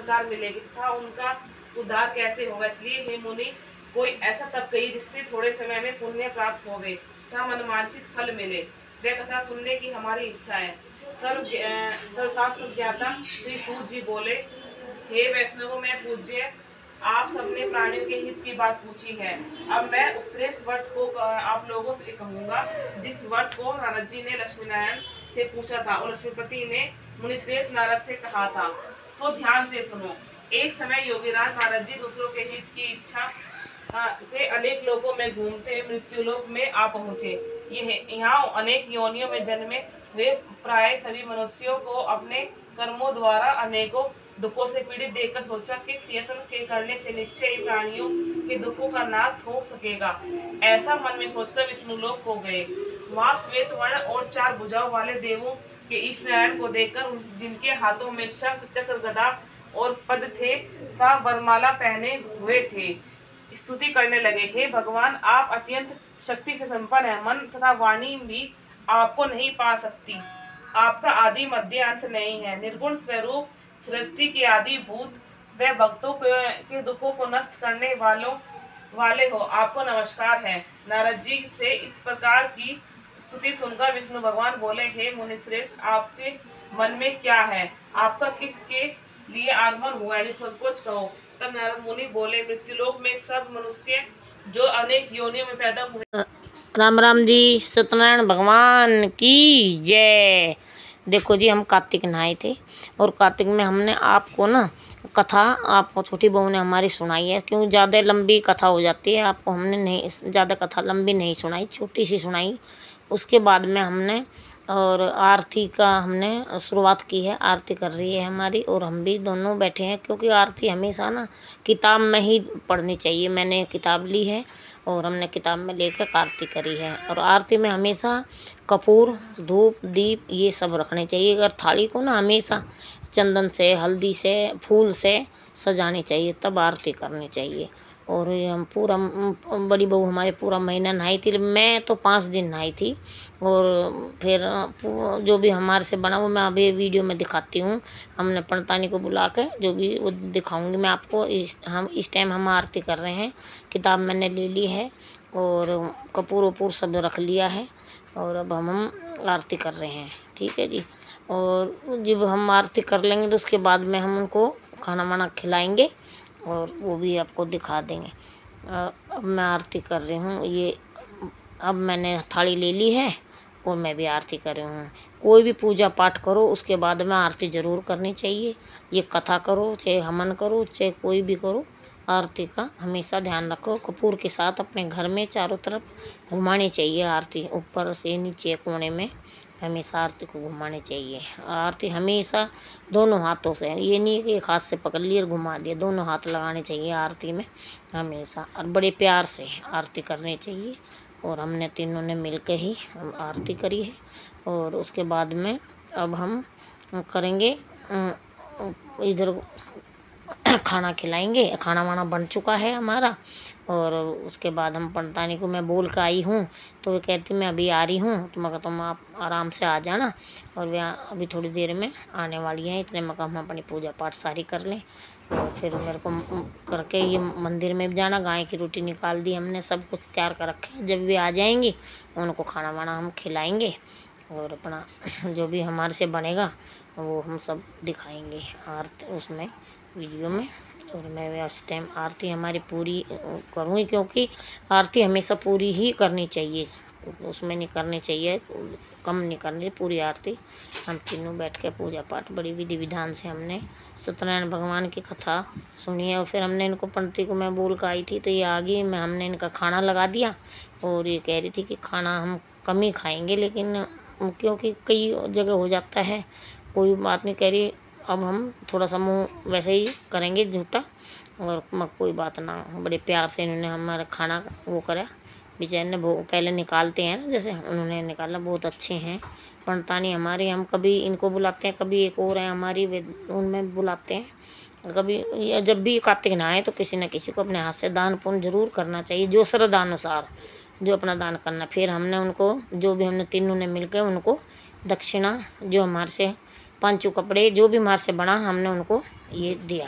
प्रकार मिलेगी तथा उनका उद्धार कैसे होगा। इसलिए हे मुनि, कोई ऐसा तप कहिए जिससे थोड़े समय में पुण्य प्राप्त होवे तथा मनवांछित फल मिले। वह कथा सुनने की हमारी इच्छा है। सर्वशास्त्र ज्ञाता श्री सूत जी बोले, हे वैष्णवों, मैं पूज्य आप सबने प्राणियों के हित की बात पूछी है। अब मैं उस श्रेष्ठ व्रत को आप लोगों से कहूंगा जिस व्रत को नारद जी ने लक्ष्मी नारायण से पूछा था और लक्ष्मीपति ने मुनिश्रेष्ठ नारद से कहा था। सो ध्यान से सुनो। एक समय योगीराज नारद जी दूसरों के हित की इच्छा से अनेक लोगों में घूमते मृत्युलोक में आ पहुँचे। यहाँ अनेक योनियों में जन्मे वे प्राय सभी मनुष्यों को अपने कर्मों द्वारा अनेकों दुखों से पीड़ित देखकर सोचा कि यत्न के करने से निश्चय ही प्राणियों के दुखों का नाश हो सकेगा। ऐसा मन में सोचकर विष्णुलोक को गए। वहाँ श्वेत वर्ण और 4 भुजाओं वाले देवों के ईश नारायण को देखकर, जिनके हाथों में शंख चक्र गदा और पद थे तथा वरमाला पहने हुए थे, स्तुति करने लगे। हे भगवान, आप अत्यंत शक्ति से संपन्न है। मन तथा वाणी भी आपको नहीं पा सकती। आपका आदि मध्य अंत नहीं है। निर्गुण स्वरूप सृष्टि के आदि भूत व भक्तों के दुखों को नष्ट करने वाले हो। आपको नमस्कार है। नारद जी से इस प्रकार की स्तुति सुनकर विष्णु भगवान बोले, हे मुनिश्रेष्ठ, आपके मन में क्या है? आपका किसके लिए आगमन हुआ है? निसंकोच कहो। तब नारद मुनि बोले, मृत्युलोक में सब मनुष्य जो अनेक योनियों में पैदा हुए। राम राम जी, सत्यनारायण भगवान की जय। देखो जी, हम कार्तिक नहाए थे और कार्तिक में हमने आपको ना कथा, आपको छोटी बहू ने हमारी सुनाई है। क्यों ज़्यादा लंबी कथा हो जाती है, आपको हमने नहीं ज़्यादा कथा लंबी नहीं सुनाई, छोटी सी सुनाई। उसके बाद में हमने और आरती का हमने शुरुआत की है। आरती कर रही है हमारी और हम भी दोनों बैठे हैं, क्योंकि आरती हमेशा ना किताब में ही पढ़नी चाहिए। मैंने किताब ली है और हमने किताब में लेकर आरती करी है। और आरती में हमेशा कपूर, धूप, दीप ये सब रखने चाहिए। अगर थाली को ना हमेशा चंदन से, हल्दी से, फूल से सजानी चाहिए, तब आरती करनी चाहिए। और हम पूरा, बड़ी बहू हमारे पूरा महीना नहाई थी। मैं तो 5 दिन नहाई थी। और फिर जो भी हमारे से बना वो मैं अभी वीडियो में दिखाती हूँ। हमने पंडितानी को बुला के जो भी वो दिखाऊंगी मैं आपको। हम इस टाइम हम आरती कर रहे हैं। किताब मैंने ले ली है और कपूर वपूर सब रख लिया है और अब हम आरती कर रहे हैं। ठीक है जी। और जब हम आरती कर लेंगे तो उसके बाद में हम उनको खाना वाना खिलाएंगे और वो भी आपको दिखा देंगे। अब मैं आरती कर रही हूँ। ये अब मैंने थाली ले ली है और मैं भी आरती कर रही हूँ। कोई भी पूजा पाठ करो उसके बाद में आरती ज़रूर करनी चाहिए। ये कथा करो, चाहे हवन करो, चाहे कोई भी करो, आरती का हमेशा ध्यान रखो। कपूर के साथ अपने घर में चारों तरफ घुमानी चाहिए आरती, ऊपर से नीचे कोने में हमेशा आरती को घुमानी चाहिए। आरती हमेशा दोनों हाथों से, ये नहीं कि एक हाथ से पकड़ लिए और घुमा दिए, दोनों हाथ लगाने चाहिए आरती में हमेशा। और बड़े प्यार से आरती करनी चाहिए। और हमने तीनों ने मिलकर ही हम आरती करी है। और उसके बाद में अब हम करेंगे इधर खाना खिलाएंगे। खाना वाना बन चुका है हमारा। और उसके बाद हम पंडितानी को मैं बोल कर आई हूँ तो वे कहती मैं अभी आ रही हूँ। तो मैं कहता हूँ आप आराम से आ जाना। और वे अभी थोड़ी देर में आने वाली हैं। इतने में हम अपनी पूजा पाठ सारी कर लें और फिर मेरे को करके ये मंदिर में भी जाना। गाय की रोटी निकाल दी हमने, सब कुछ तैयार कर रखे। जब वे आ जाएंगी उनको खाना वाना हम खिलाएँगे और अपना जो भी हमारे से बनेगा वो हम सब दिखाएंगे आरती उसमें, वीडियो में। और मैं उस टाइम आरती हमारी पूरी करूँगी, क्योंकि आरती हमेशा पूरी ही करनी चाहिए, उसमें नहीं करनी चाहिए, कम नहीं करनी, पूरी आरती। हम तीनों बैठ के पूजा पाठ बड़ी विधि विधान से हमने सत्यनारायण भगवान की कथा सुनी है। और फिर हमने इनको पंडित को मैं बोल कर आई थी तो ये आ गई। हमने इनका खाना लगा दिया और ये कह रही थी कि खाना हम कम ही खाएँगे, लेकिन क्योंकि कई जगह हो जाता है, कोई बात नहीं, कह रही अब हम थोड़ा सा मुँह वैसे ही करेंगे झूठा और कोई बात ना। बड़े प्यार से इन्होंने हमारा खाना वो करा। बेचारे ने पहले निकालते हैं ना, जैसे उन्होंने निकाला। बहुत अच्छे हैं पंडितानी हमारे। हम कभी इनको बुलाते हैं, कभी एक और है हमारी उनमें बुलाते हैं। कभी जब भी कार्तिक नहाए तो किसी न किसी को अपने हाथ से दान पुण्य जरूर करना चाहिए, जो श्रद्धानुसार जो अपना दान करना। फिर हमने उनको जो भी हमने तीनों ने मिलकर उनको दक्षिणा जो हमारे से पंचू कपड़े जो भी हमारे से बना हमने उनको ये दिया।